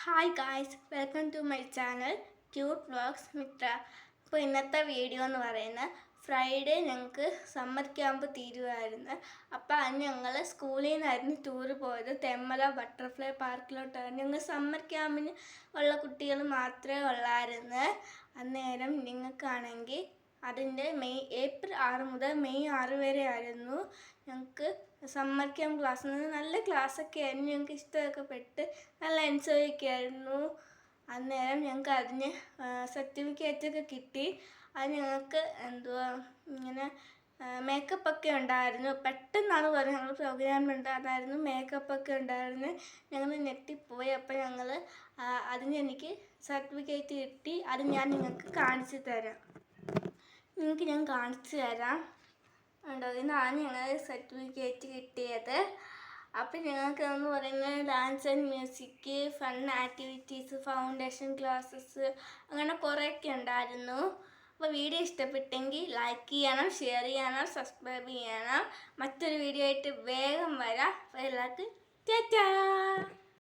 Hi guys, welcome to my channel cute vlogs Mithra. അപ്പോൾ ഇന്നത്തെ video എന്ന് പറയുന്നത് ഫ്രൈഡേ ഞങ്ങൾക്ക് സമ്മർ ക്യാമ്പ് തീരുമായിരുന്നു. അപ്പോൾ അന്ന് ഞങ്ങൾ സ്കൂളിൽ നിന്നായിരുന്നു ടൂറ് പോയത്. തെന്മല ബട്ടർഫ്ലൈ പാർക്കിലോട്ടായിരുന്നു. ഞങ്ങൾ സമ്മർ ക്യാമ്പിന് ഉള്ള കുട്ടികൾ മാത്രമേ ഉള്ളായിരുന്നു. അന്നേരം നിങ്ങൾക്കാണെങ്കിൽ അതിൻ്റെ ഏപ്രിൽ 6 മുതൽ മെയ് 6 വരെ ആയിരുന്നു ഞങ്ങൾക്ക് സമ്മർ ക്യാമ്പ് ക്ലാസ്. നല്ല ക്ലാസ്സൊക്കെ ആയിരുന്നു. ഞങ്ങൾക്ക് ഇഷ്ടമൊക്കെ പെട്ട് നല്ല എൻജോയ് ഒക്കെ ആയിരുന്നു. അന്നേരം ഞങ്ങൾക്ക് അതിന് സർട്ടിഫിക്കറ്റൊക്കെ കിട്ടി. അത് ഞങ്ങൾക്ക് ഇങ്ങനെ മേക്കപ്പൊക്കെ ഉണ്ടായിരുന്നു. പെട്ടെന്നാണ് പറഞ്ഞത് ഞങ്ങൾ പ്രോഗ്രാമുണ്ട്, അതായിരുന്നു മേക്കപ്പൊക്കെ ഉണ്ടായിരുന്നു. ഞങ്ങൾ ഞെട്ടിപ്പോയി. അപ്പോൾ ഞങ്ങൾ അതിന് എനിക്ക് സർട്ടിഫിക്കറ്റ് കിട്ടി. അത് ഞാൻ നിങ്ങൾക്ക് കാണിച്ചു തരാം. ഞാൻ കാണിച്ചു തരാം. ഉണ്ടോ, ഇതാണ് ഞങ്ങൾ സർട്ടിഫിക്കറ്റ് കിട്ടിയത്. അപ്പം ഞങ്ങൾക്ക് എന്ന് പറയുന്നത് dance and music, fun activities, foundation classes, അങ്ങനെ കുറേയൊക്കെ ഉണ്ടായിരുന്നു. അപ്പോൾ വീഡിയോ ഇഷ്ടപ്പെട്ടെങ്കിൽ ലൈക്ക് ചെയ്യണം, ഷെയർ ചെയ്യണം, സബ്സ്ക്രൈബ് ചെയ്യണം. മറ്റൊരു വീഡിയോ ആയിട്ട് വേഗം വരാം. എല്ലാവർക്കും ടാറ്റാ.